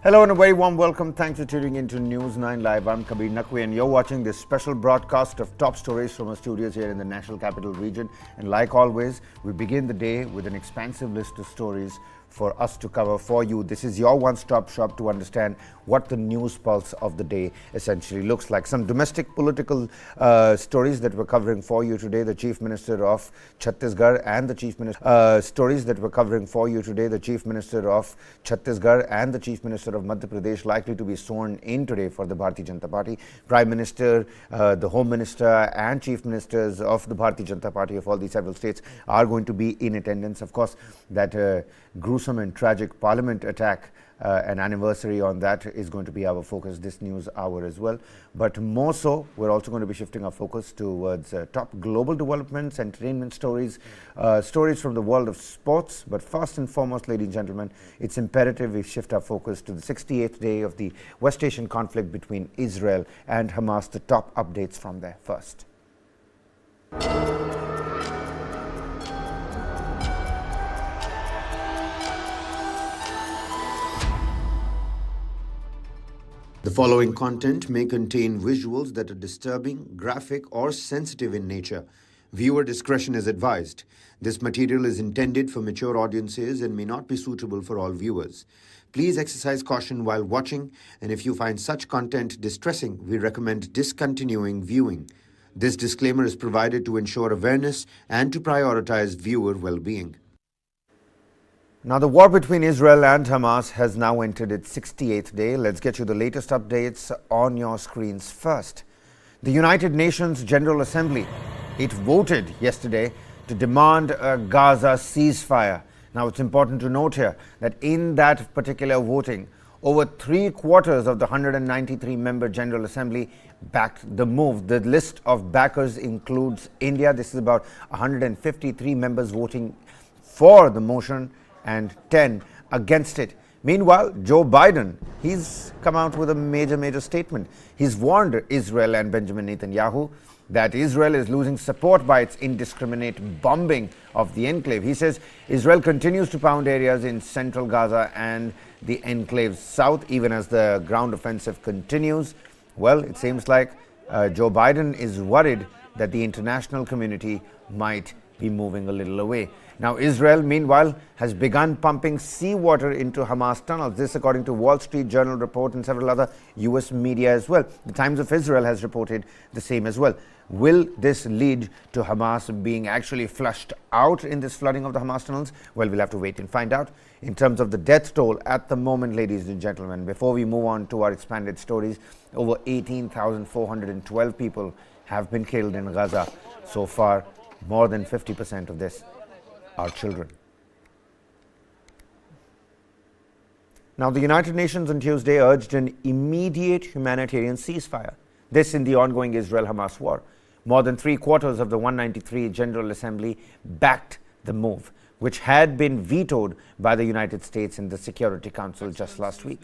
Hello and a very warm welcome. Thanks for tuning in to News 9 Live. I'm Kabir Naqvi and you're watching this special broadcast of top stories from our studios here in the National Capital Region. And like always, we begin the day with an expansive list of stories for us to cover for you. This is your one-stop shop to understand what the news pulse of the day essentially looks like. Some domestic political stories that we're covering for you today. The Chief Minister of Chhattisgarh and the Chief Minister stories that we're covering for you today. The Chief Minister of Chhattisgarh and the Chief Minister of Madhya Pradesh likely to be sworn in today for the Bharatiya Janata Party. Prime Minister, the Home Minister and Chief Ministers of the Bharatiya Janata Party of all these several states are going to be in attendance. Of course, that gruesome and tragic Parliament attack, an anniversary on that is going to be our focus this news hour as well. But more so, we're also going to be shifting our focus towards top global developments, entertainment stories, stories from the world of sports. But first and foremost, ladies and gentlemen, it's imperative we shift our focus to the 68th day of the West Asian conflict between Israel and Hamas. The top updates from there first. The following content may contain visuals that are disturbing, graphic, or sensitive in nature. Viewer discretion is advised. This material is intended for mature audiences and may not be suitable for all viewers. Please exercise caution while watching, and if you find such content distressing, we recommend discontinuing viewing. This disclaimer is provided to ensure awareness and to prioritize viewer well-being. Now, the war between Israel and Hamas has now entered its 68th day. Let's get you the latest updates on your screens first. The United Nations General Assembly, it voted yesterday to demand a Gaza ceasefire. Now, it's important to note here that in that particular voting, over 3/4 of the 193-member General Assembly backed the move. The list of backers includes India. This is about 153 members voting for the motion and 10 against it. Meanwhile, Joe Biden, he's come out with a major statement. He's warned Israel and Benjamin Netanyahu that Israel is losing support by its indiscriminate bombing of the enclave. He says Israel continues to pound areas in central Gaza and the enclave's south, even as the ground offensive continues. Well, it seems like Joe Biden is worried that the international community might be moving a little away. Now, Israel, meanwhile, has begun pumping seawater into Hamas tunnels. This, according to Wall Street Journal report and several other U.S. media as well. The Times of Israel has reported the same as well. Will this lead to Hamas being actually flushed out in this flooding of the Hamas tunnels? Well, we'll have to wait and find out. In terms of the death toll at the moment, ladies and gentlemen, before we move on to our expanded stories, over 18,412 people have been killed in Gaza so far. More than 50% of this are children. Now, the United Nations on Tuesday urged an immediate humanitarian ceasefire. This in the ongoing Israel-Hamas war. More than 3/4 of the 193 General Assembly backed the move, which had been vetoed by the United States in the Security Council just last week.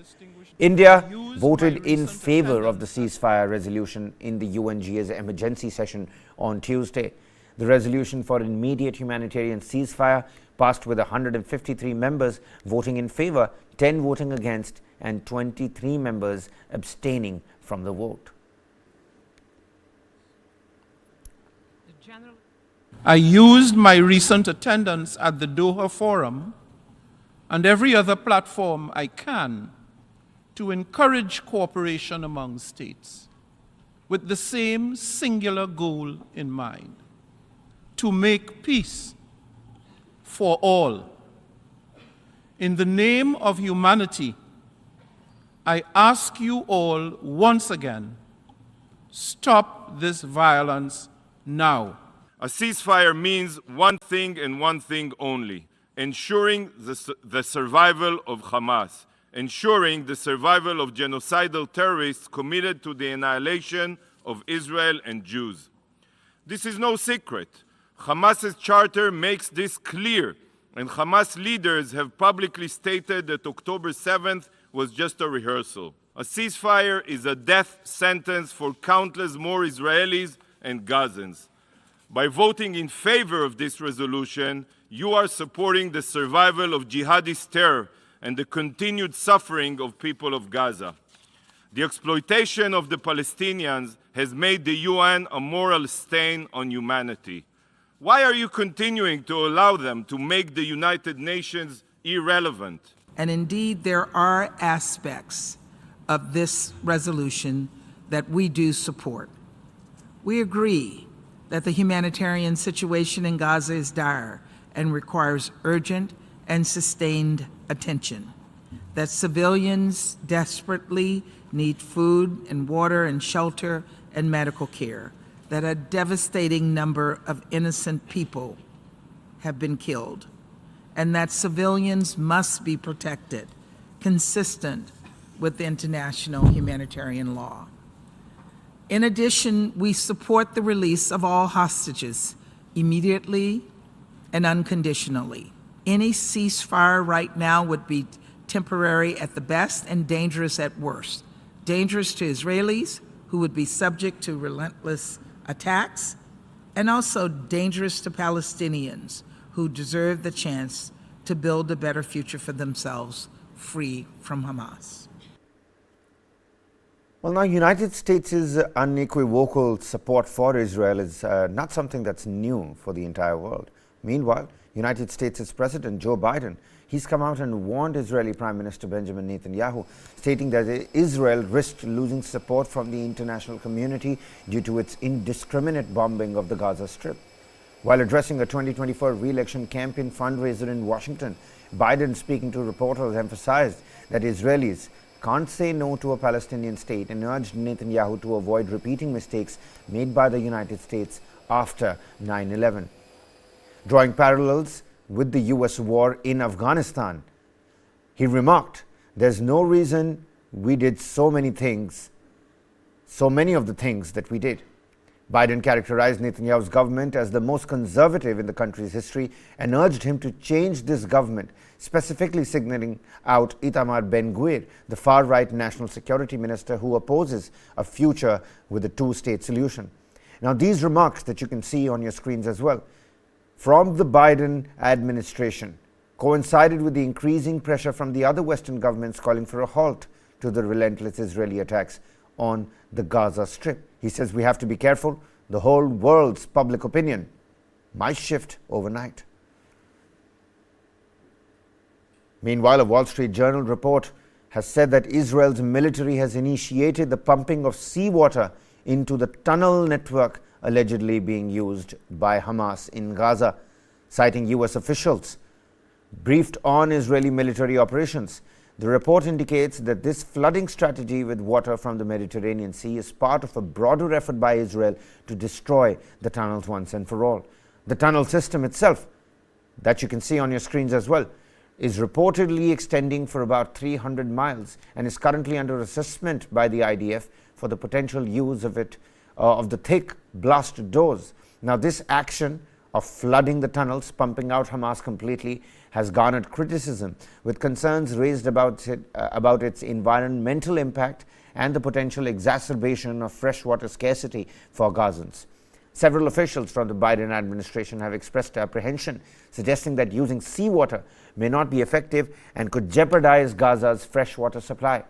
India voted in favor of the ceasefire resolution in the UNGA's emergency session on Tuesday. The resolution for immediate humanitarian ceasefire passed with 153 members voting in favor, 10 voting against, and 23 members abstaining from the vote. I used my recent attendance at the Doha Forum and every other platform I can to encourage cooperation among states with the same singular goal in mind: to make peace for all. In the name of humanity, I ask you all once again, stop this violence now. A ceasefire means one thing and one thing only: ensuring the survival of Hamas, ensuring the survival of genocidal terrorists committed to the annihilation of Israel and Jews. This is no secret. Hamas's charter makes this clear, and Hamas leaders have publicly stated that October 7th was just a rehearsal. A ceasefire is a death sentence for countless more Israelis and Gazans. By voting in favor of this resolution, you are supporting the survival of jihadist terror and the continued suffering of people of Gaza. The exploitation of the Palestinians has made the UN a moral stain on humanity. Why are you continuing to allow them to make the United Nations irrelevant? And indeed, there are aspects of this resolution that we do support. We agree that the humanitarian situation in Gaza is dire and requires urgent and sustained attention, that civilians desperately need food and water and shelter and medical care, that a devastating number of innocent people have been killed, and that civilians must be protected, consistent with international humanitarian law. In addition, we support the release of all hostages immediately and unconditionally. Any ceasefire right now would be temporary at the best and dangerous at worst. Dangerous to Israelis, who would be subject to relentless attacks, and also dangerous to Palestinians, who deserve the chance to build a better future for themselves, free from Hamas. Well, now, United States' unequivocal support for Israel is not something that's new for the entire world. Meanwhile, United States' President Joe Biden, he's come out and warned Israeli Prime Minister Benjamin Netanyahu, stating that Israel risked losing support from the international community due to its indiscriminate bombing of the Gaza Strip. While addressing a 2024 re-election campaign fundraiser in Washington, Biden, speaking to reporters, emphasized that Israelis can't say no to a Palestinian state and urged Netanyahu to avoid repeating mistakes made by the United States after 9/11. Drawing parallels with the US war in Afghanistan, he remarked, "There's no reason we did so many of the things that we did." Biden characterized Netanyahu's government as the most conservative in the country's history and urged him to change this government, specifically signaling out Itamar Ben-Gvir, the far-right national security minister who opposes a future with a two-state solution. Now, these remarks that you can see on your screens as well, from the Biden administration, coincided with the increasing pressure from the other Western governments calling for a halt to the relentless Israeli attacks on the Gaza Strip. He says we have to be careful. The whole world's public opinion might shift overnight. Meanwhile, a Wall Street Journal report has said that Israel's military has initiated the pumping of seawater into the tunnel network allegedly being used by Hamas in Gaza. Citing US officials briefed on Israeli military operations, the report indicates that this flooding strategy with water from the Mediterranean Sea is part of a broader effort by Israel to destroy the tunnels once and for all. The tunnel system itself, that you can see on your screens as well, is reportedly extending for about 300 miles and is currently under assessment by the IDF for the potential use of the thick blast doors. Now, this action of flooding the tunnels, pumping out Hamas completely, has garnered criticism, with concerns raised about its environmental impact and the potential exacerbation of freshwater scarcity for Gazans. Several officials from the Biden administration have expressed apprehension, suggesting that using seawater may not be effective and could jeopardize Gaza's freshwater supply.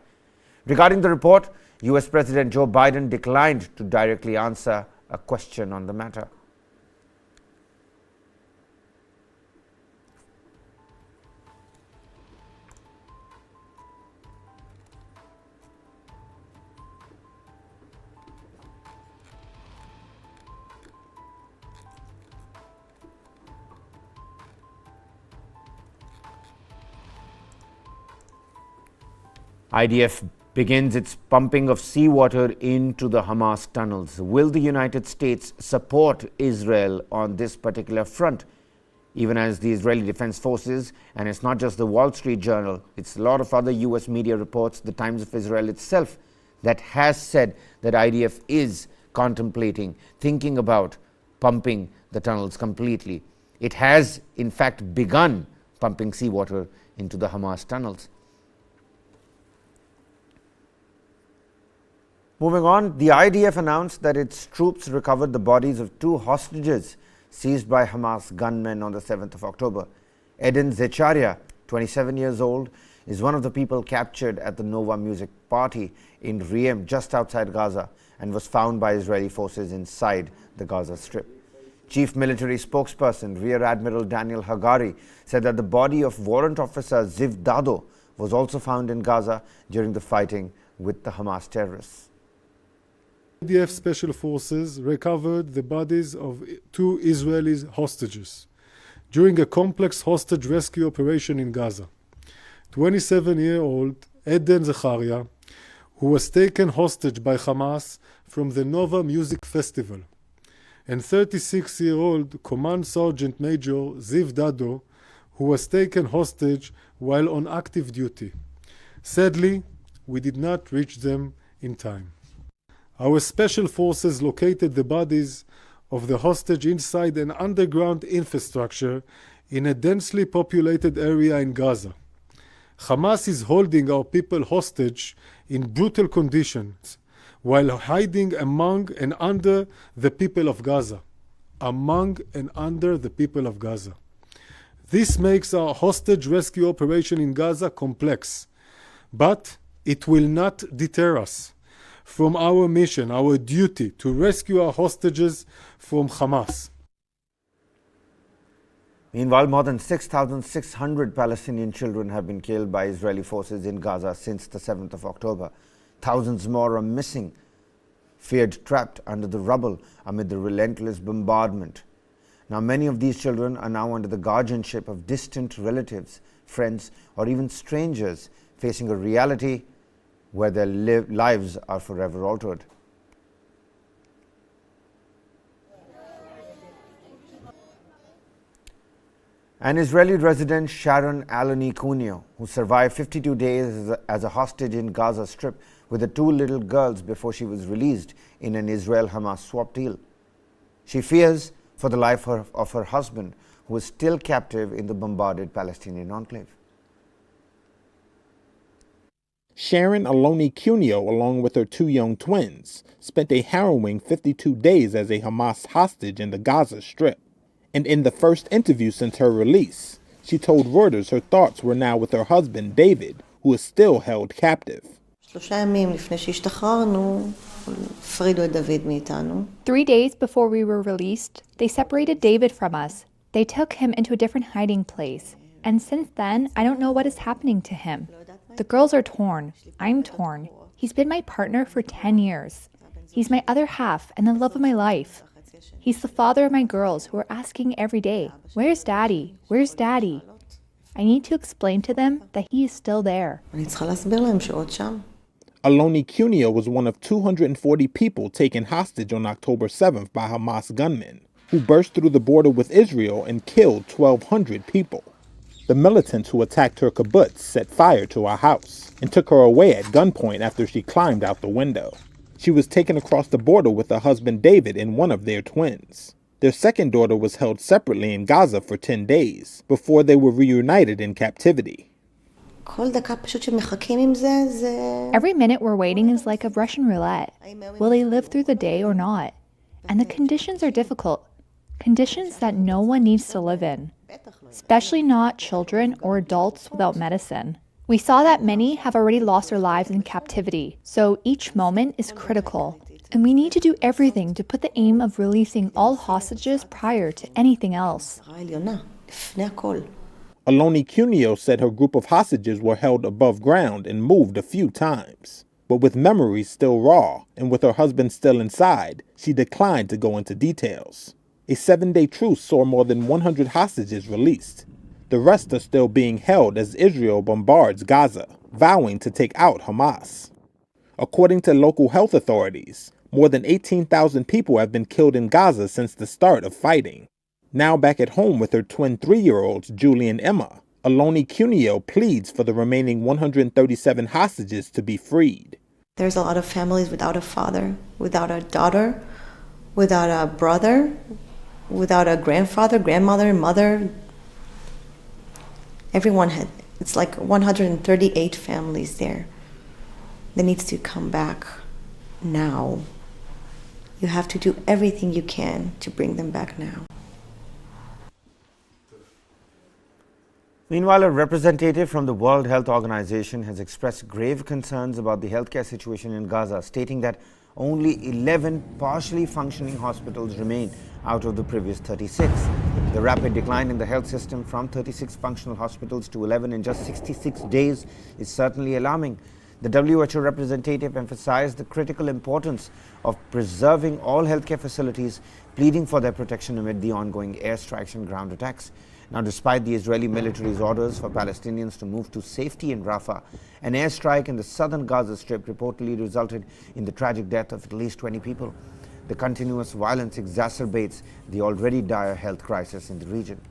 Regarding the report, US President Joe Biden declined to directly answer a question on the matter. IDF begins its pumping of seawater into the Hamas tunnels. Will the United States support Israel on this particular front? Even as the Israeli Defense Forces, and it's not just the Wall Street Journal, it's a lot of other US media reports, the Times of Israel itself, that has said that IDF is contemplating, thinking about pumping the tunnels completely. It has, in fact, begun pumping seawater into the Hamas tunnels. Moving on, the IDF announced that its troops recovered the bodies of 2 hostages seized by Hamas gunmen on the 7th of October. Eden Zecharia, 27 years old, is one of the people captured at the Nova music party in Riem, just outside Gaza, and was found by Israeli forces inside the Gaza Strip. Chief Military Spokesperson Rear Admiral Daniel Hagari said that the body of Warrant Officer Ziv Dado was also found in Gaza during the fighting with the Hamas terrorists. IDF Special Forces recovered the bodies of 2 Israeli hostages during a complex hostage rescue operation in Gaza. 27-year-old Eden Zecharia, who was taken hostage by Hamas from the Nova Music Festival, and 36-year-old Command Sergeant Major Ziv Dado, who was taken hostage while on active duty. Sadly, we did not reach them in time. Our special forces located the bodies of the hostage inside an underground infrastructure in a densely populated area in Gaza. Hamas is holding our people hostage in brutal conditions while hiding among and under the people of Gaza. Among and under the people of Gaza. This makes our hostage rescue operation in Gaza complex, but it will not deter us from our mission, our duty to rescue our hostages from Hamas. Meanwhile, more than 6,600 Palestinian children have been killed by Israeli forces in Gaza since the 7th of October. Thousands more are missing, feared trapped under the rubble amid the relentless bombardment. Now, many of these children are now under the guardianship of distant relatives, friends, or even strangers, facing a reality where their lives are forever altered. An Israeli resident, Sharon Aloni Cuneo, who survived 52 days as a hostage in Gaza Strip with the 2 little girls before she was released in an Israel-Hamas swap deal. She fears for the life of her husband, who is still captive in the bombarded Palestinian enclave. Sharon Aloni Cuneo, along with her 2 young twins, spent a harrowing 52 days as a Hamas hostage in the Gaza Strip. And in the first interview since her release, she told Reuters her thoughts were now with her husband, David, who is still held captive. 3 days before we were released, they separated David from us. They took him into a different hiding place. And since then, I don't know what is happening to him. The girls are torn. I'm torn. He's been my partner for 10 years. He's my other half and the love of my life. He's the father of my girls who are asking every day, "Where's Daddy? Where's Daddy?" I need to explain to them that he is still there. Aloni Cuneo was one of 240 people taken hostage on October 7th by Hamas gunmen, who burst through the border with Israel and killed 1,200 people. The militants who attacked her kibbutz set fire to our house and took her away at gunpoint after she climbed out the window. She was taken across the border with her husband David and one of their twins. Their second daughter was held separately in Gaza for 10 days before they were reunited in captivity. Every minute we're waiting is like a Russian roulette. Will they live through the day or not? And the conditions are difficult. Conditions that no one needs to live in, especially not children or adults without medicine. We saw that many have already lost their lives in captivity, so each moment is critical. And we need to do everything to put the aim of releasing all hostages prior to anything else. Aloni Cuneo said her group of hostages were held above ground and moved a few times. But with memories still raw and with her husband still inside, she declined to go into details. A 7-day truce saw more than 100 hostages released. The rest are still being held as Israel bombards Gaza, vowing to take out Hamas. According to local health authorities, more than 18,000 people have been killed in Gaza since the start of fighting. Now back at home with her twin 3-year-olds, Julie and Emma, Aloni Cuneo pleads for the remaining 137 hostages to be freed. There's a lot of families without a father, without a daughter, without a brother, without a grandfather, grandmother, mother. Everyone had, it's like 138 families there. That needs to come back now. You have to do everything you can to bring them back now. Meanwhile, a representative from the World Health Organization has expressed grave concerns about the healthcare situation in Gaza, stating that only 11 partially functioning hospitals remain out of the previous 36. The rapid decline in the health system from 36 functional hospitals to 11 in just 66 days is certainly alarming. The WHO representative emphasized the critical importance of preserving all healthcare facilities, pleading for their protection amid the ongoing airstrikes and ground attacks. Now, despite the Israeli military's orders for Palestinians to move to safety in Rafah, an airstrike in the southern Gaza Strip reportedly resulted in the tragic death of at least 20 people. The continuous violence exacerbates the already dire health crisis in the region.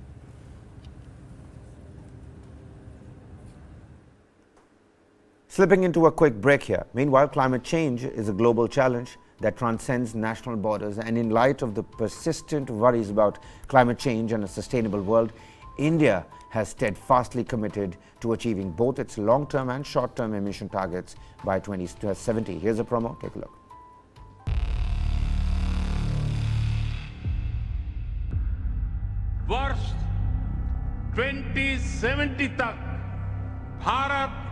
Slipping into a quick break here. Meanwhile, climate change is a global challenge that transcends national borders, and in light of the persistent worries about climate change and a sustainable world, India has steadfastly committed to achieving both its long-term and short-term emission targets by 2070. Here's a promo. Take a look. वर्ष 2070 तक Bharat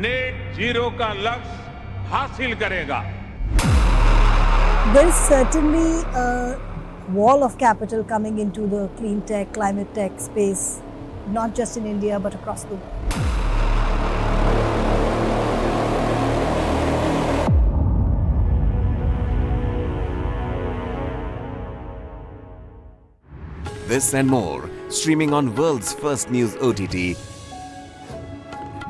net zero का लक्ष्य हासिल करेगा. There is certainly a wall of capital coming into the clean tech, climate tech space, not just in India but across the world. This and more, streaming on world's first news OTT,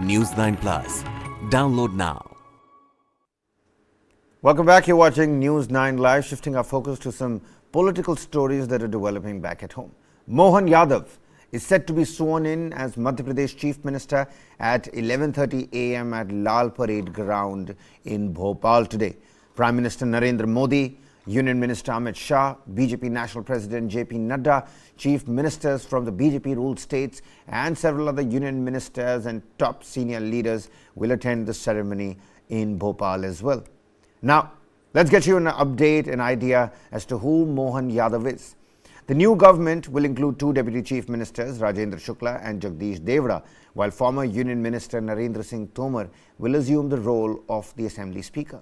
News 9 Plus. Download now. Welcome back. You're watching News 9 Live, shifting our focus to some political stories that are developing back at home. Mohan Yadav is set to be sworn in as Madhya Pradesh Chief Minister at 11:30 a.m. at Lal Parade Ground in Bhopal today. Prime Minister Narendra Modi, Union Minister Amit Shah, BJP National President JP Nadda, Chief Ministers from the BJP-ruled states and several other union ministers and top senior leaders will attend the ceremony in Bhopal as well. Now, let's get you an update, an idea as to who Mohan Yadav is. The new government will include two Deputy Chief Ministers, Rajendra Shukla and Jagdish Devra, while former Union Minister Narendra Singh Tomar will assume the role of the Assembly Speaker.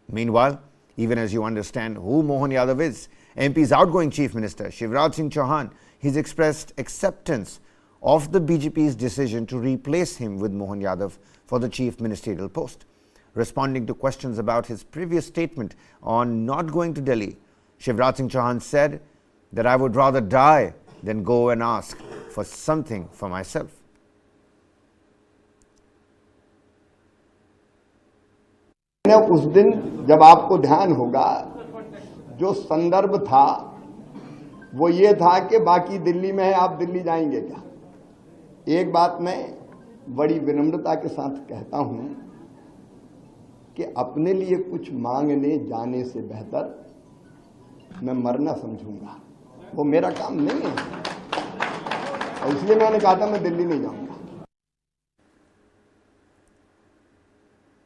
Meanwhile, even as you understand who Mohan Yadav is, MP's outgoing Chief Minister, Shivraj Singh Chauhan, he's expressed acceptance of the BJP's decision to replace him with Mohan Yadav for the Chief Ministerial post. Responding to questions about his previous statement on not going to Delhi, Shivraj Singh Chauhan said that I would rather die than go and ask for something for myself. उस दिन जब आपको ध्यान होगा जो संदर्भ था वो ये था कि बाकी दिल्ली में है, आप दिल्ली जाएंगे क्या? एक बात मैं बड़ी विनम्रता के साथ कहता हूं कि अपने लिए कुछ मांगने जाने से बेहतर मैं मरना समझूंगा. वो मेरा काम नहीं है और इसलिए मैंने कहा था मैं दिल्ली नहीं जाऊंगा.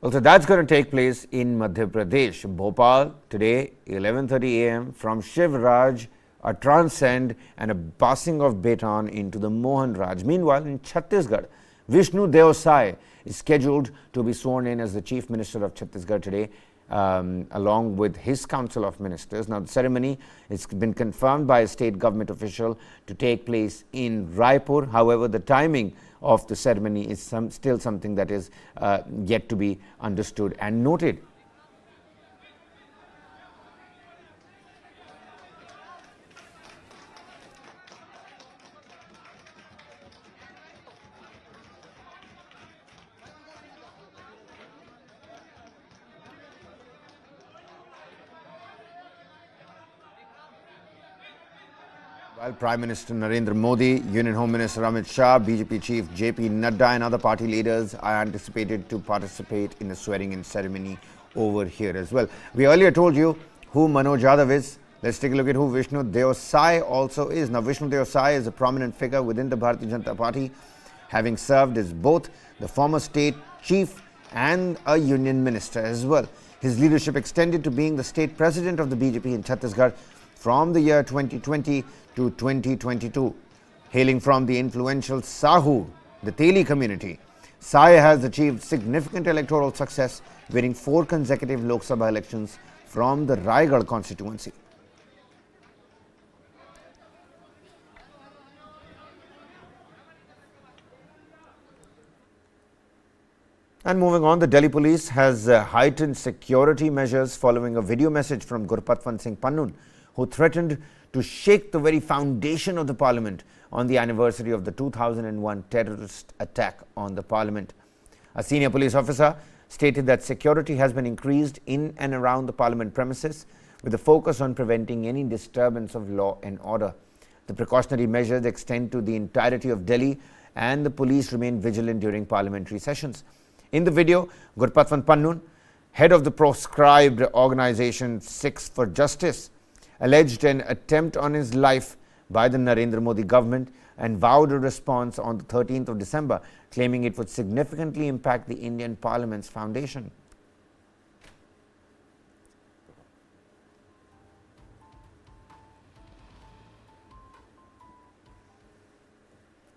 Also, that's going to take place in Madhya Pradesh, Bhopal, today, 11:30 a.m. from Shivraj, a transcend and a passing of baton into the Mohan Raj. Meanwhile, in Chhattisgarh, Vishnu Deo Sai is scheduled to be sworn in as the Chief Minister of Chhattisgarh today, along with his Council of Ministers. Now, the ceremony has been confirmed by a state government official to take place in Raipur. However, the timing of the ceremony is still something that is yet to be understood and noted. While Prime Minister Narendra Modi, Union Home Minister Amit Shah, BJP Chief JP Nadda and other party leaders are anticipated to participate in the swearing-in ceremony over here as well. We earlier told you who Manoj Yadav is. Let's take a look at who Vishnu Deo Sai also is. Now, Vishnu Deo Sai is a prominent figure within the Bharatiya Janata Party, having served as both the former state chief and a union minister as well. His leadership extended to being the state president of the BJP in Chhattisgarh from the year 2020 to 2022. Hailing from the influential Sahu, the Teli community, Sai has achieved significant electoral success, winning 4 consecutive Lok Sabha elections from the Raigad constituency. And moving on, the Delhi police has heightened security measures following a video message from Gurpatwant Singh Pannu, who threatened to shake the very foundation of the parliament on the anniversary of the 2001 terrorist attack on the parliament. A senior police officer stated that security has been increased in and around the parliament premises with a focus on preventing any disturbance of law and order. The precautionary measures extend to the entirety of Delhi, and the police remain vigilant during parliamentary sessions. In the video, Gurpatwant Pannu, head of the proscribed organization Sikhs for Justice, alleged an attempt on his life by the Narendra Modi government and vowed a response on the 13th of December, claiming it would significantly impact the Indian Parliament's foundation.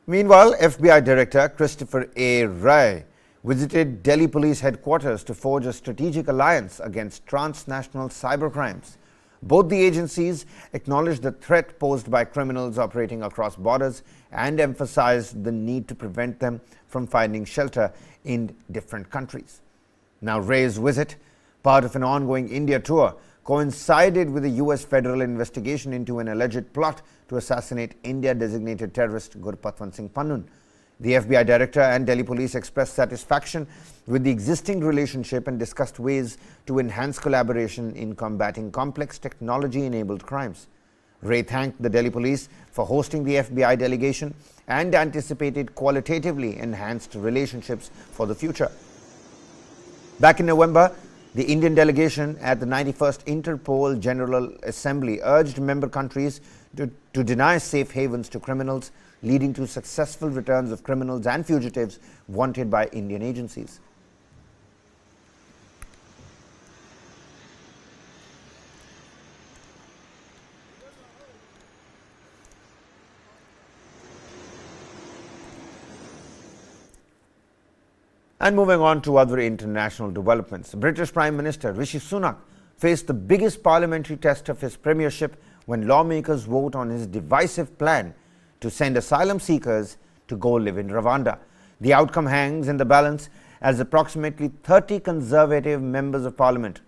Meanwhile, FBI Director Christopher A. Wray visited Delhi Police headquarters to forge a strategic alliance against transnational cybercrimes. Both the agencies acknowledged the threat posed by criminals operating across borders and emphasized the need to prevent them from finding shelter in different countries. Now, Wray's visit, part of an ongoing India tour, coincided with a U.S. federal investigation into an alleged plot to assassinate India-designated terrorist Gurpatwant Singh Pannu. The FBI director and Delhi police expressed satisfaction with the existing relationship and discussed ways to enhance collaboration in combating complex technology-enabled crimes. Wray thanked the Delhi police for hosting the FBI delegation and anticipated qualitatively enhanced relationships for the future. Back in November, the Indian delegation at the 91st Interpol General Assembly urged member countries to deny safe havens to criminals, leading to successful returns of criminals and fugitives wanted by Indian agencies. And moving on to other international developments, British Prime Minister Rishi Sunak faced the biggest parliamentary test of his premiership when lawmakers vote on his divisive plan to send asylum seekers to go live in Rwanda. The outcome hangs in the balance as approximately 30 Conservative members of Parliament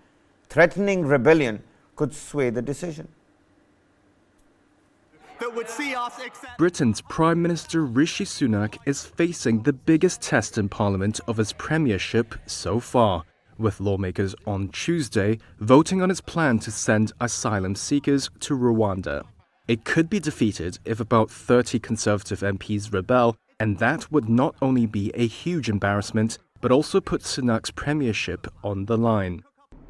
threatening rebellion could sway the decision. Britain's Prime Minister Rishi Sunak is facing the biggest test in Parliament of his premiership so far, with lawmakers on Tuesday voting on his plan to send asylum seekers to Rwanda. It could be defeated if about 30 Conservative MPs rebel, and that would not only be a huge embarrassment, but also put Sunak's premiership on the line.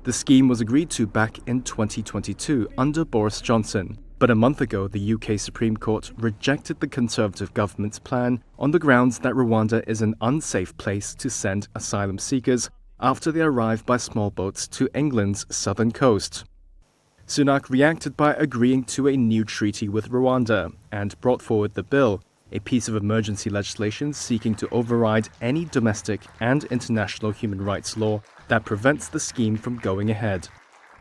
The scheme was agreed to back in 2022 under Boris Johnson, but a month ago the UK Supreme Court rejected the Conservative government's plan on the grounds that Rwanda is an unsafe place to send asylum seekers after they arrive by small boats to England's southern coast. Sunak reacted by agreeing to a new treaty with Rwanda and brought forward the bill, a piece of emergency legislation seeking to override any domestic and international human rights law that prevents the scheme from going ahead.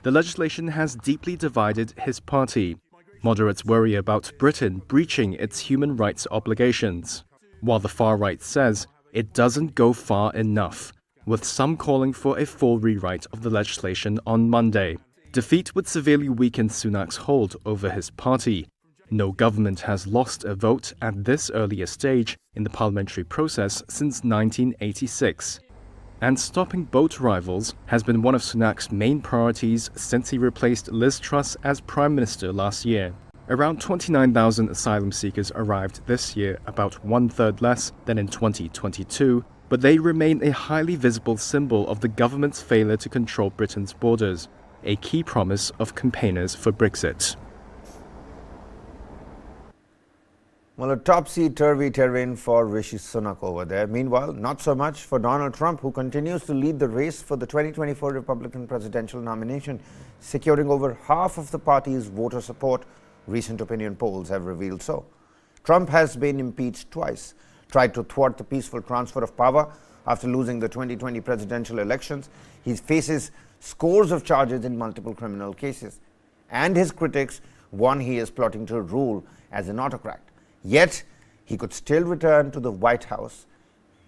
The legislation has deeply divided his party. Moderates worry about Britain breaching its human rights obligations, while the far right says it doesn't go far enough, with some calling for a full rewrite of the legislation on Monday. Defeat would severely weaken Sunak's hold over his party. No government has lost a vote at this earlier stage in the parliamentary process since 1986. And stopping boat rivals has been one of Sunak's main priorities since he replaced Liz Truss as Prime Minister last year. Around 29,000 asylum seekers arrived this year, about one-third less than in 2022, but they remain a highly visible symbol of the government's failure to control Britain's borders, a key promise of campaigners for Brexit. Well, a topsy-turvy terrain for Rishi Sunak over there. Meanwhile, not so much for Donald Trump, who continues to lead the race for the 2024 Republican presidential nomination, securing over half of the party's voter support. Recent opinion polls have revealed so. Trump has been impeached twice, tried to thwart the peaceful transfer of power after losing the 2020 presidential elections. He faces scores of charges in multiple criminal cases. And his critics warn he is plotting to rule as an autocrat. Yet, he could still return to the White House.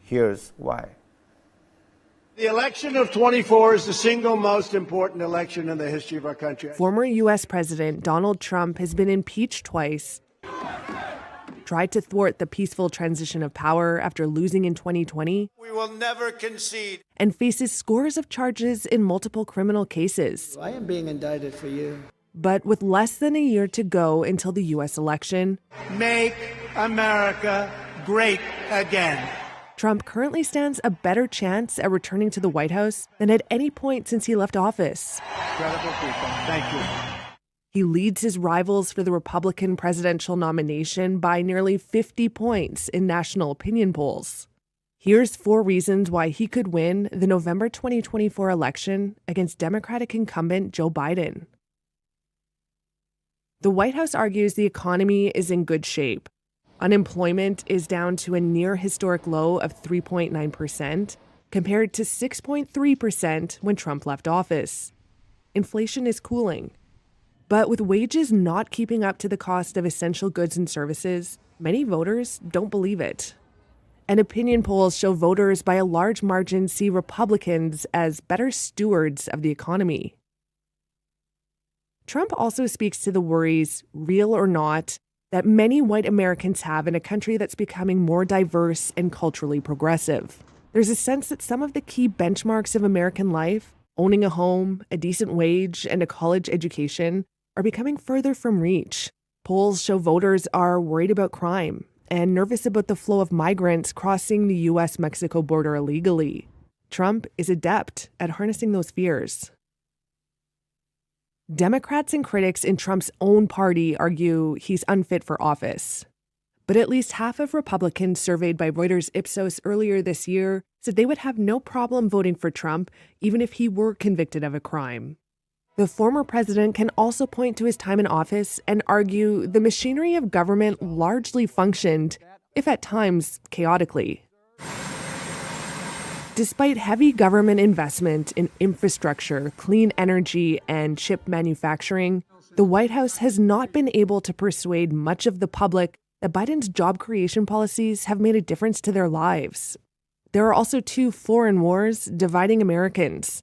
Here's why. The election of 24 is the single most important election in the history of our country. Former U.S. President Donald Trump has been impeached twice, tried to thwart the peaceful transition of power after losing in 2020. We will never concede. And faces scores of charges in multiple criminal cases. I am being indicted for you. But with less than a year to go until the U.S. election, make America great again. Trump currently stands a better chance at returning to the White House than at any point since he left office. Incredible people. Thank you. He leads his rivals for the Republican presidential nomination by nearly 50 points in national opinion polls. Here's 4 reasons why he could win the November 2024 election against Democratic incumbent Joe Biden. The White House argues the economy is in good shape. Unemployment is down to a near historic low of 3.9%, compared to 6.3% when Trump left office. Inflation is cooling. But with wages not keeping up to the cost of essential goods and services, many voters don't believe it. And opinion polls show voters by a large margin see Republicans as better stewards of the economy. Trump also speaks to the worries, real or not, that many white Americans have in a country that's becoming more diverse and culturally progressive. There's a sense that some of the key benchmarks of American life, owning a home, a decent wage, and a college education, are becoming further from reach. Polls show voters are worried about crime and nervous about the flow of migrants crossing the U.S.-Mexico border illegally. Trump is adept at harnessing those fears. Democrats and critics in Trump's own party argue he's unfit for office. But at least half of Republicans surveyed by Reuters Ipsos earlier this year said they would have no problem voting for Trump even if he were convicted of a crime. The former president can also point to his time in office and argue the machinery of government largely functioned, if at times chaotically. Despite heavy government investment in infrastructure, clean energy, and chip manufacturing, the White House has not been able to persuade much of the public that Biden's job creation policies have made a difference to their lives. There are also 2 foreign wars dividing Americans.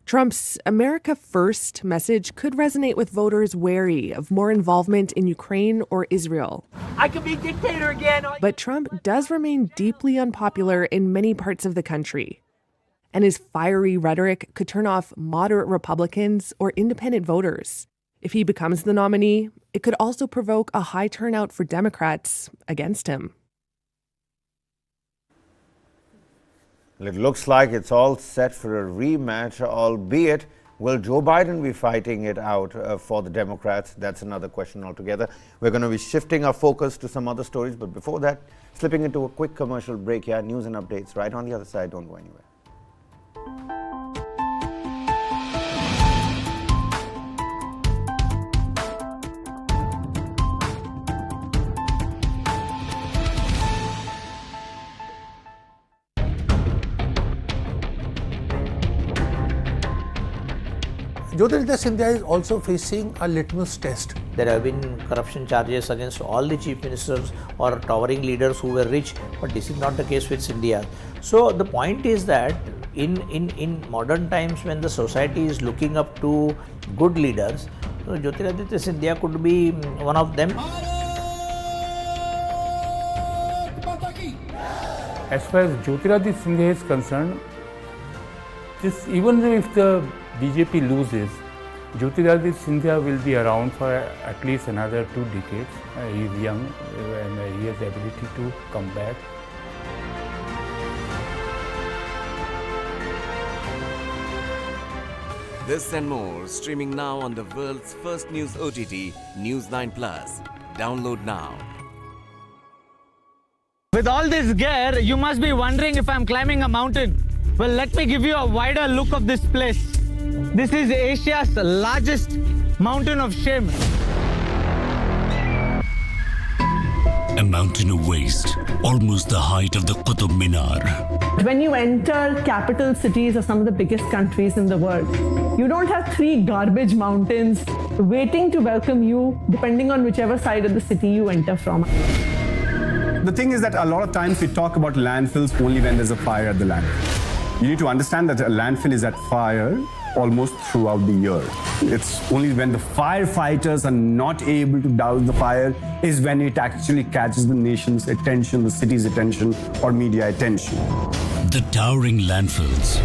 Trump's America First message could resonate with voters wary of more involvement in Ukraine or Israel. I could be dictator again. But Trump does remain deeply unpopular in many parts of the country. And his fiery rhetoric could turn off moderate Republicans or independent voters. If he becomes the nominee, it could also provoke a high turnout for Democrats against him. It looks like it's all set for a rematch, albeit will Joe Biden be fighting it out for the Democrats? That's another question altogether. We're going to be shifting our focus to some other stories, but before that, slipping into a quick commercial break here. News and updates right on the other side. Don't go anywhere. Jyotiraditya Scindia is also facing a litmus test. There have been corruption charges against all the chief ministers or towering leaders who were rich, but this is not the case with Scindia. So the point is that in modern times when the society is looking up to good leaders, Jyotiraditya Scindia could be one of them. As far as Jyotiraditya Scindia is concerned, even if the BJP loses, Jyotiraditya Scindia will be around for at least another 2 decades. He is young and he has the ability to come back. This and more streaming now on the world's first news OTT, News 9+. Download now. With all this gear, you must be wondering if I'm climbing a mountain. Well, let me give you a wider look of this place. This is Asia's largest mountain of shame. A mountain of waste, almost the height of the Qutub Minar. When you enter capital cities of some of the biggest countries in the world, you don't have 3 garbage mountains waiting to welcome you depending on whichever side of the city you enter from. The thing is that a lot of times we talk about landfills only when there's a fire at the landfill. You need to understand that a landfill is at fire almost throughout the year. It's only when the firefighters are not able to douse the fire is when it actually catches the nation's attention, the city's attention, or media attention. The towering landfills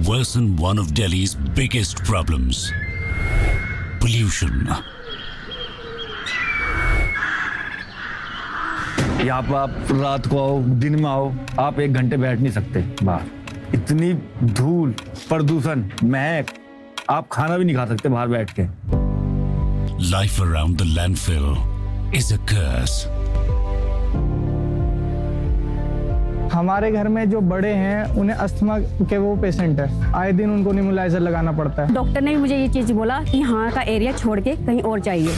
worsen one of Delhi's biggest problems: pollution. यहाँ पर आप रात को आओ, दिन में आओ, आप 1 घंटे बैठ नहीं सकते बाहर। इतनी धूल, प्रदूषण, महक, आप खाना भी नहीं खा सकते बाहर बैठ के। Life around the landfill is a curse. हमारे घर में जो बड़े हैं उन्हें अस्थमा के वो पेशेंट है, आए दिन उनको नेबुलाइजर लगाना पड़ता है। डॉक्टर ने भी मुझे ये चीज बोला कि यहाँ का एरिया छोड़ के कहीं और जाइए।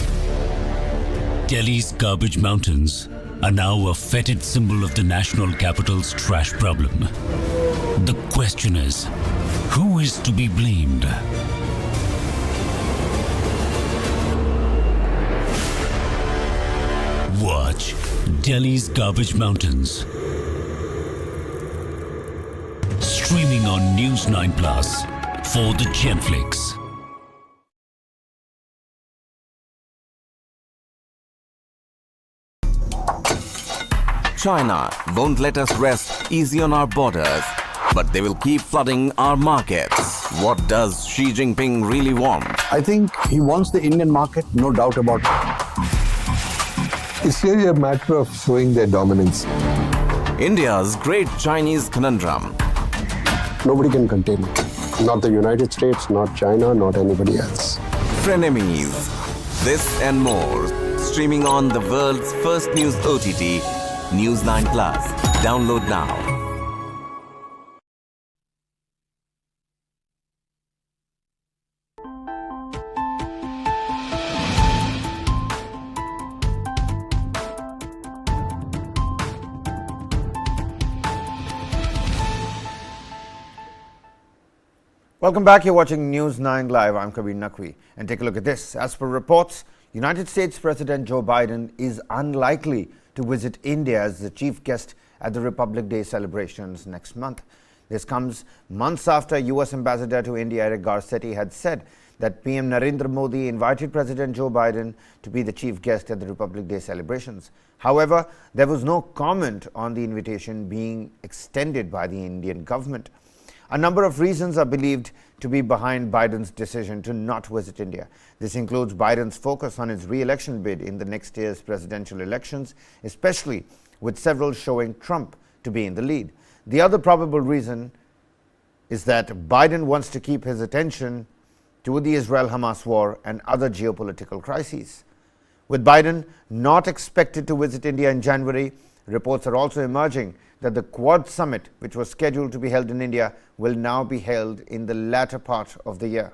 Delhi's garbage mountains are now a fetid symbol of the national capital's trash problem. The question is, who is to be blamed? Watch Delhi's Garbage Mountains. Streaming on News 9 Plus for the Genflix. China won't let us rest easy on our borders, but they will keep flooding our markets. What does Xi Jinping really want? I think he wants the Indian market, no doubt about it. It's really a matter of showing their dominance. India's great Chinese conundrum. Nobody can contain it. Not the United States, not China, not anybody else. Frenemies. This and more. Streaming on the world's first news OTT, News 9 Plus. Download now. Welcome back. You're watching News 9 Live. I'm Kabir Naqvi. And take a look at this. As per reports, United States President Joe Biden is unlikely to visit India as the chief guest at the Republic Day celebrations next month. This comes months after U.S. Ambassador to India Eric Garcetti had said that PM Narendra Modi invited President Joe Biden to be the chief guest at the Republic Day celebrations. However, there was no comment on the invitation being extended by the Indian government. A number of reasons are believed to be behind Biden's decision to not visit India. This includes Biden's focus on his re-election bid in the next year's presidential elections, especially with several showing Trump to be in the lead. The other probable reason is that Biden wants to keep his attention to the Israel-Hamas war and other geopolitical crises. With Biden not expected to visit India in January, reports are also emerging that the Quad summit, which was scheduled to be held in India, will now be held in the latter part of the year.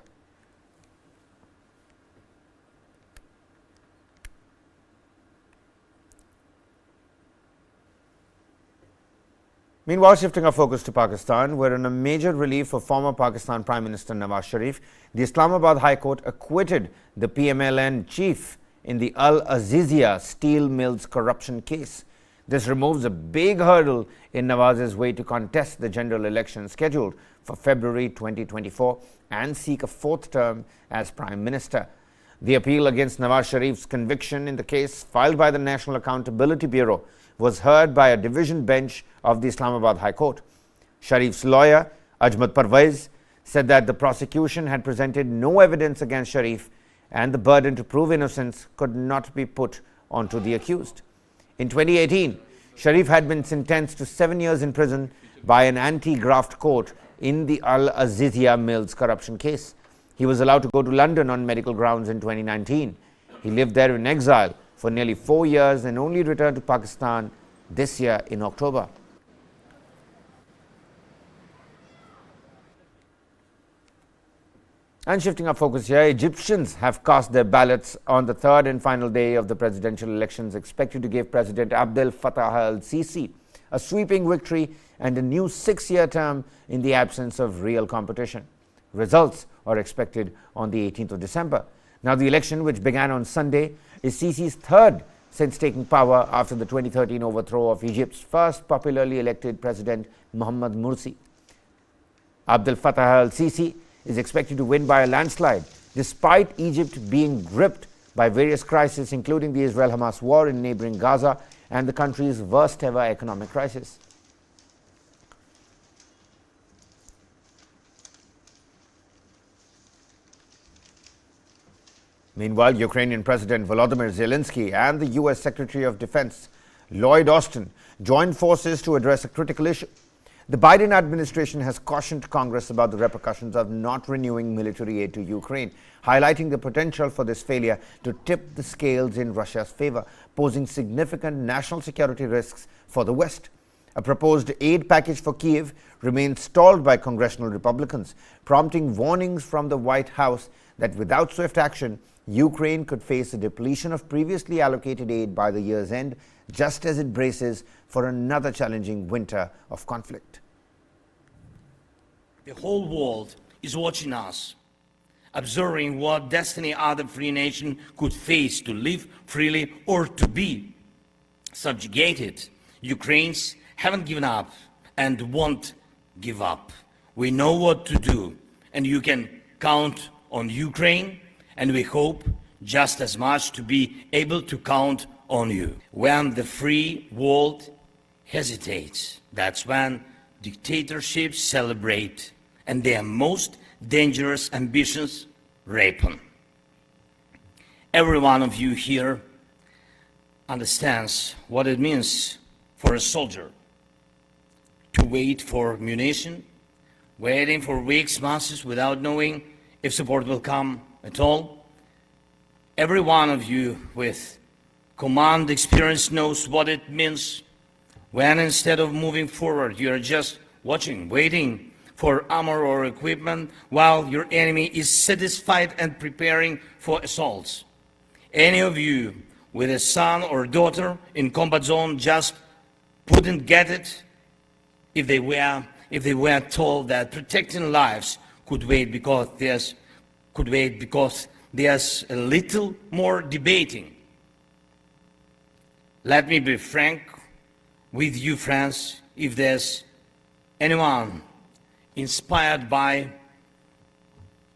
Meanwhile, shifting our focus to Pakistan, where in a major relief for former Pakistan Prime Minister Nawaz Sharif, the Islamabad High Court acquitted the PMLN chief in the Al Azizia steel mills corruption case. This removes a big hurdle in Nawaz's way to contest the general election scheduled for February 2024 and seek a 4th term as Prime Minister. The appeal against Nawaz Sharif's conviction in the case filed by the National Accountability Bureau was heard by a division bench of the Islamabad High Court. Sharif's lawyer, Ajmat Parvez, said that the prosecution had presented no evidence against Sharif and the burden to prove innocence could not be put onto the accused. In 2018, Sharif had been sentenced to 7 years in prison by an anti-graft court in the Al Azizia Mills corruption case. He was allowed to go to London on medical grounds in 2019. He lived there in exile for nearly 4 years and only returned to Pakistan this year in October. And shifting our focus here, Egyptians have cast their ballots on the third and final day of the presidential elections, expected to give President Abdel Fattah al-Sisi a sweeping victory and a new 6-year term in the absence of real competition. Results are expected on the 18th of December. Now, the election, which began on Sunday, is Sisi's third since taking power after the 2013 overthrow of Egypt's first popularly elected president, Mohamed Morsi. Abdel Fattah al-Sisi is expected to win by a landslide, despite Egypt being gripped by various crises, including the Israel-Hamas war in neighboring Gaza and the country's worst ever economic crisis. Meanwhile, Ukrainian President Volodymyr Zelensky and the U.S. Secretary of Defense Lloyd Austin joined forces to address a critical issue. The Biden administration has cautioned Congress about the repercussions of not renewing military aid to Ukraine, highlighting the potential for this failure to tip the scales in Russia's favor, posing significant national security risks for the West. A proposed aid package for Kyiv remains stalled by congressional Republicans, prompting warnings from the White House that without swift action, Ukraine could face a depletion of previously allocated aid by the year's end, just as it braces for another challenging winter of conflict. The whole world is watching us, observing what destiny other free nation could face to live freely or to be subjugated. Ukrainians haven't given up and won't give up. We know what to do, and you can count on Ukraine, and we hope just as much to be able to count on you. When the free world hesitates, that's when dictatorships celebrate and their most dangerous ambitions ripen. Every one of you here understands what it means for a soldier to wait for munition, waiting for weeks, months without knowing if support will come at all. Every one of you with command experience knows what it means when instead of moving forward, you are just watching, waiting for armor or equipment while your enemy is satisfied and preparing for assaults. Any of you with a son or daughter in combat zone just wouldn't get it if they were told that protecting lives could wait because there's a little more debating. Let me be frank with you, friends. If there's anyone inspired by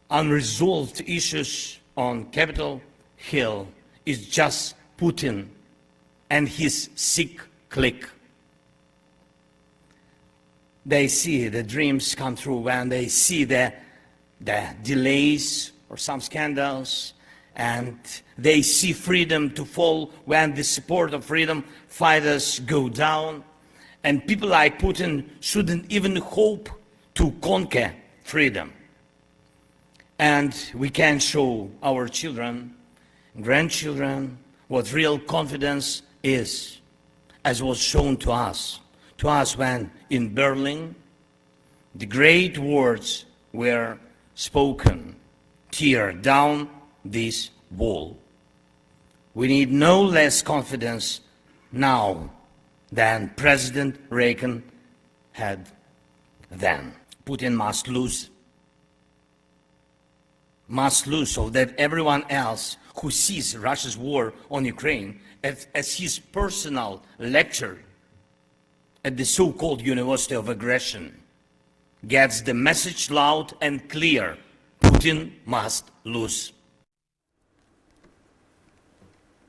unresolved issues on Capitol Hill, it's just Putin and his sick clique. They see the dreams come true when they see the delays or some scandals, and they see freedom to fall when the support of freedom fighters go down. And people like Putin shouldn't even hope to conquer freedom. And we can show our children, grandchildren, what real confidence is, as was shown to us when in Berlin, the great words were spoken, tear down this wall. We need no less confidence now than President Reagan had then. Putin must lose so that everyone else who sees Russia's war on Ukraine as his personal lecture at the so-called University of Aggression gets the message loud and clear: Putin must lose.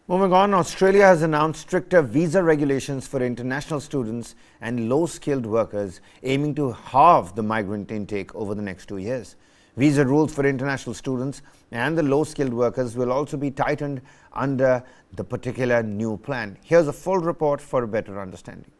Moving on, Australia has announced stricter visa regulations for international students and low-skilled workers, aiming to halve the migrant intake over the next 2 years. Visa rules for international students and the low-skilled workers will also be tightened under the particular new plan. Here's a full report for a better understanding.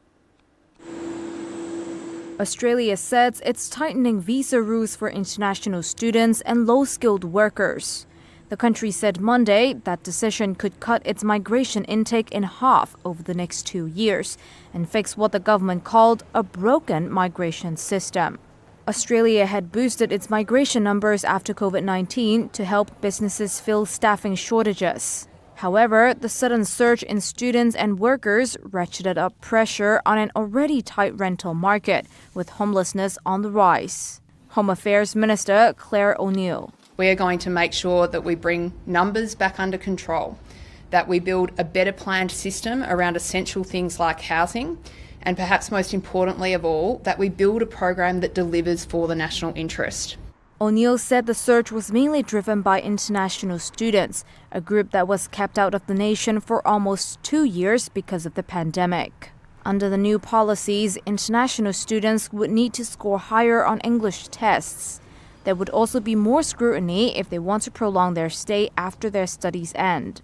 Australia says it's tightening visa rules for international students and low-skilled workers. The country said Monday that decision could cut its migration intake in half over the next 2 years and fix what the government called a broken migration system. Australia had boosted its migration numbers after COVID-19 to help businesses fill staffing shortages. However, the sudden surge in students and workers ratcheted up pressure on an already tight rental market, with homelessness on the rise. Home Affairs Minister Claire O'Neill. We are going to make sure that we bring numbers back under control, that we build a better planned system around essential things like housing, and perhaps most importantly of all, that we build a program that delivers for the national interest. O'Neill said the surge was mainly driven by international students, a group that was kept out of the nation for almost 2 years because of the pandemic. Under the new policies, international students would need to score higher on English tests. There would also be more scrutiny if they want to prolong their stay after their studies end.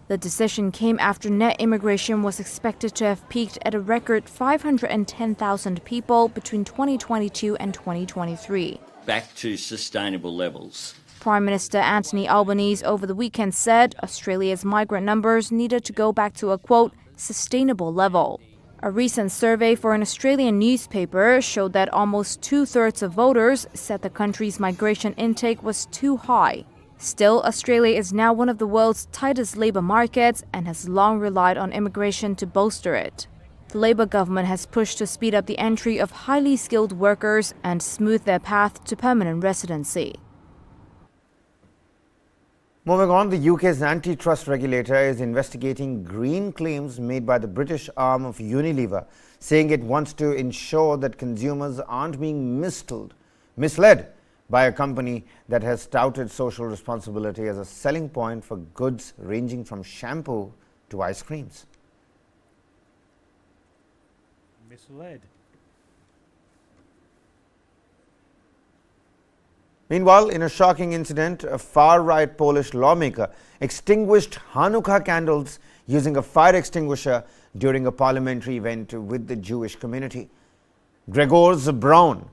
The decision came after net immigration was expected to have peaked at a record 510,000 people between 2022 and 2023. Back to sustainable levels. Prime Minister Anthony Albanese over the weekend said Australia's migrant numbers needed to go back to a, quote, sustainable level. A recent survey for an Australian newspaper showed that almost 2/3 of voters said the country's migration intake was too high. Still, Australia is now one of the world's tightest labour markets and has long relied on immigration to bolster it. The Labour government has pushed to speed up the entry of highly skilled workers and smooth their path to permanent residency. Moving on, the UK's antitrust regulator is investigating green claims made by the British arm of Unilever, saying it wants to ensure that consumers aren't being misled by a company that has touted social responsibility as a selling point for goods ranging from shampoo to ice creams. Misled. Meanwhile, in a shocking incident, a far-right Polish lawmaker extinguished Hanukkah candles using a fire extinguisher during a parliamentary event with the Jewish community. Grzegorz Braun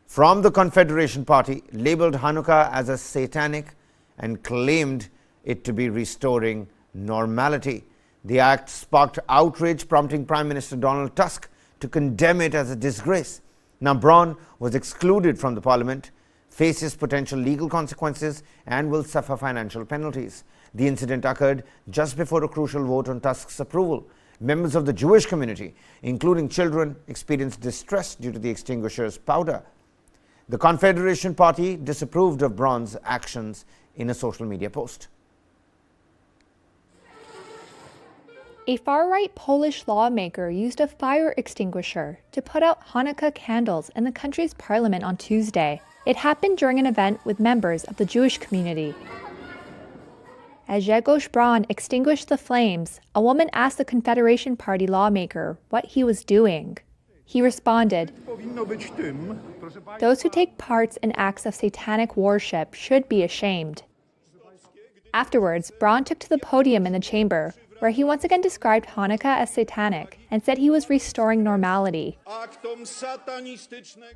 from the Confederation Party labelled Hanukkah as a satanic and claimed it to be restoring normality. The act sparked outrage, prompting Prime Minister Donald Tusk to condemn it as a disgrace. Now, Braun was excluded from the parliament, faces potential legal consequences and will suffer financial penalties. The incident occurred just before a crucial vote on Tusk's approval. Members of the Jewish community, including children, experienced distress due to the extinguisher's powder. The Confederation Party disapproved of Braun's actions in a social media post. A far-right Polish lawmaker used a fire extinguisher to put out Hanukkah candles in the country's parliament on Tuesday. It happened during an event with members of the Jewish community. As Grzegorz Braun extinguished the flames, a woman asked the Confederation Party lawmaker what he was doing. He responded, "Those who take part in acts of satanic worship should be ashamed." Afterwards, Braun took to the podium in the chamber, where he once again described Hanukkah as satanic and said he was restoring normality.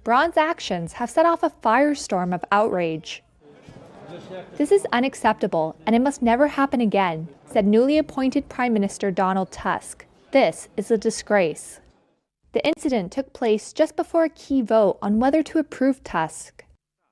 Braun's actions have set off a firestorm of outrage. "This is unacceptable and it must never happen again," said newly appointed Prime Minister Donald Tusk. "This is a disgrace." The incident took place just before a key vote on whether to approve Tusk.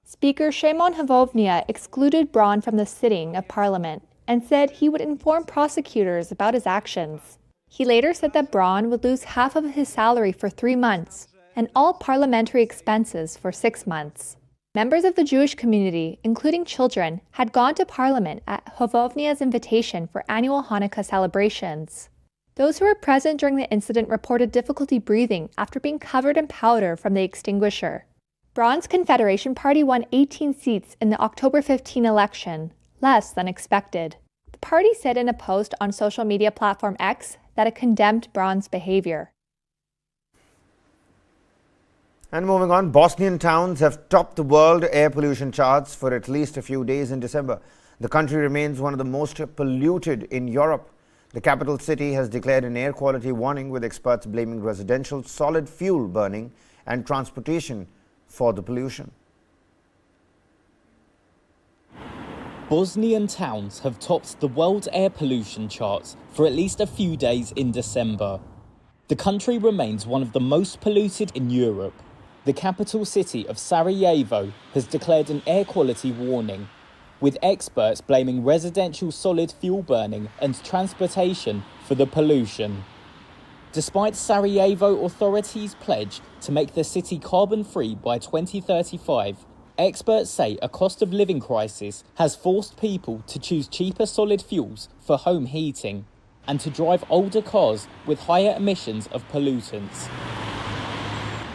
Speaker Szymon Hołownia excluded Braun from the sitting of Parliament and said he would inform prosecutors about his actions. He later said that Braun would lose half of his salary for 3 months and all parliamentary expenses for 6 months. Members of the Jewish community, including children, had gone to Parliament at Hołownia's invitation for annual Hanukkah celebrations. Those who were present during the incident reported difficulty breathing after being covered in powder from the extinguisher. Braun's Confederation Party won 18 seats in the October 15 election, less than expected. The party said in a post on social media platform X that it condemned Braun's behavior. And moving on, Bosnian towns have topped the world air pollution charts for at least a few days in December. The country remains one of the most polluted in Europe. The capital city has declared an air quality warning, with experts blaming residential solid fuel burning and transportation for the pollution. Bosnian towns have topped the world air pollution charts for at least a few days in December. The country remains one of the most polluted in Europe. The capital city of Sarajevo has declared an air quality warning, with experts blaming residential solid fuel burning and transportation for the pollution. Despite Sarajevo authorities' pledge to make the city carbon-free by 2035, experts say a cost of living crisis has forced people to choose cheaper solid fuels for home heating and to drive older cars with higher emissions of pollutants.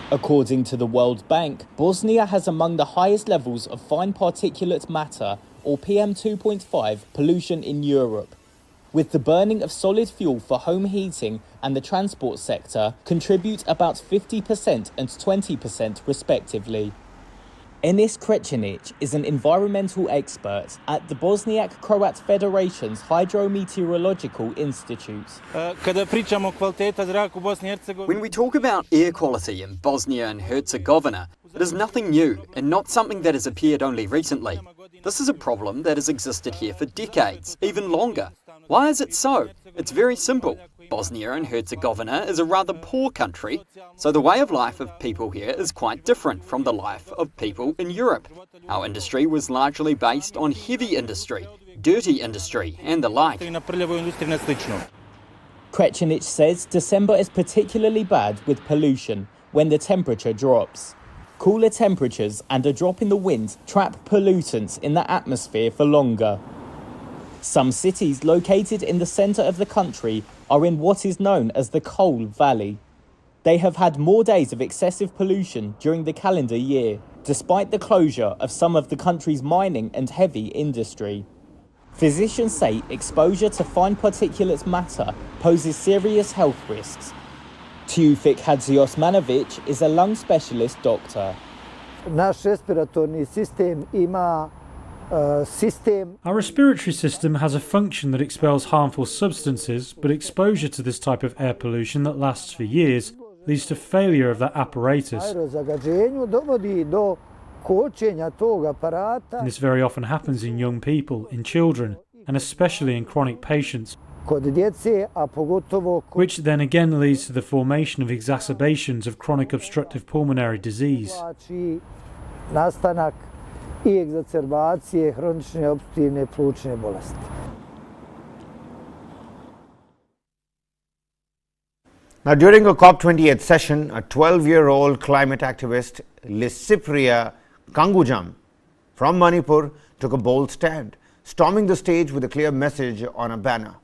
According to the World Bank, Bosnia has among the highest levels of fine particulate matter, or PM2.5, pollution in Europe, with the burning of solid fuel for home heating and the transport sector contribute about 50% and 20% respectively. Enis Krečanić is an environmental expert at the Bosniak-Croat Federation's Hydrometeorological Institute. When we talk about air quality in Bosnia and Herzegovina, it is nothing new and not something that has appeared only recently. This is a problem that has existed here for decades, even longer. Why is it so? It's very simple. Bosnia and Herzegovina is a rather poor country, so the way of life of people here is quite different from the life of people in Europe. Our industry was largely based on heavy industry, dirty industry, and the like. Krečanić says December is particularly bad with pollution when the temperature drops. Cooler temperatures and a drop in the wind trap pollutants in the atmosphere for longer. Some cities located in the centre of the country are in what is known as the Coal Valley. They have had more days of excessive pollution during the calendar year, despite the closure of some of the country's mining and heavy industry. Physicians say exposure to fine particulate matter poses serious health risks. Tufik Hadziosmanovic is a lung specialist doctor. Our respiratory system has a function that expels harmful substances, but exposure to this type of air pollution that lasts for years leads to failure of that apparatus. And this very often happens in young people, in children, and especially in chronic patients, which then again leads to the formation of exacerbations of chronic obstructive pulmonary disease. Now, during a COP28 session, a 12-year-old climate activist, Lisipria Kangujam from Manipur, took a bold stand, storming the stage with a clear message on a banner: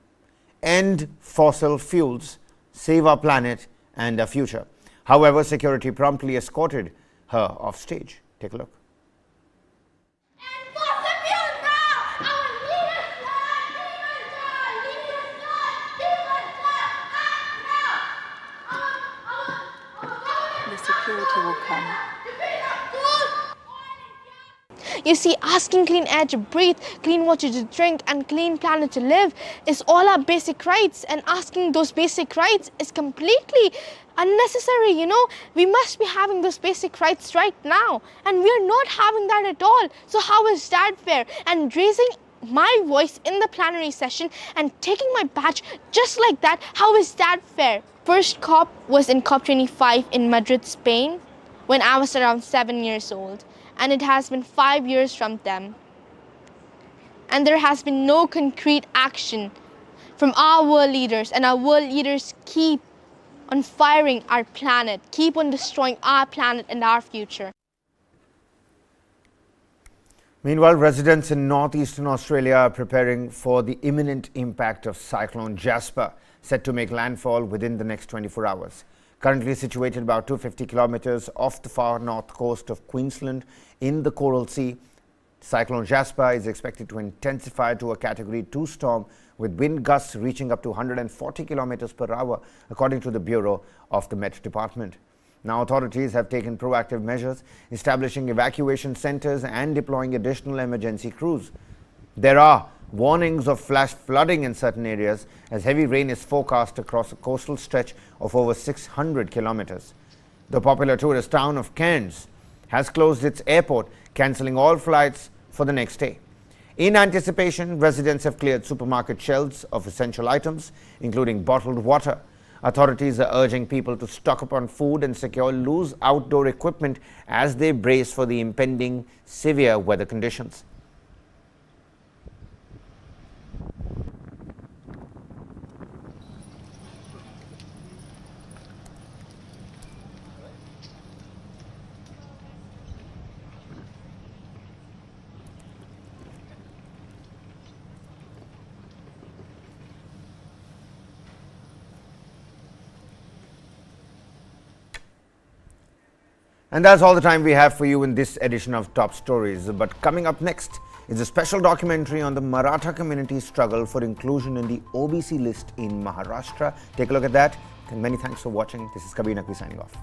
"End fossil fuels, save our planet and our future." However, security promptly escorted her off stage. Take a look. Will come. You see, asking clean air to breathe, clean water to drink, and clean planet to live is all our basic rights, and asking those basic rights is completely unnecessary, you know. We must be having those basic rights right now, and we are not having that at all. So how is that fair? And raising my voice in the plenary session and taking my badge just like that, how is that fair? First COP was in COP25 in Madrid, Spain, when I was around 7 years old, and it has been 5 years from then. And there has been no concrete action from our world leaders, and our world leaders keep on firing our planet, keep on destroying our planet and our future. Meanwhile, residents in northeastern Australia are preparing for the imminent impact of Cyclone Jasper, set to make landfall within the next 24 hours. Currently situated about 250 kilometers off the far north coast of Queensland in the Coral Sea, Cyclone Jasper is expected to intensify to a Category 2 storm with wind gusts reaching up to 140 kilometers per hour, according to the Bureau of the Met Department. Now, authorities have taken proactive measures, establishing evacuation centers and deploying additional emergency crews. There are warnings of flash flooding in certain areas as heavy rain is forecast across a coastal stretch of over 600 kilometers. The popular tourist town of Cairns has closed its airport, cancelling all flights for the next day. In anticipation, residents have cleared supermarket shelves of essential items, including bottled water. Authorities are urging people to stock up on food and secure loose outdoor equipment as they brace for the impending severe weather conditions. And that's all the time we have for you in this edition of Top Stories. But coming up next is a special documentary on the Maratha community's struggle for inclusion in the OBC list in Maharashtra. Take a look at that. And many thanks for watching. This is Kabir Naqvi signing off.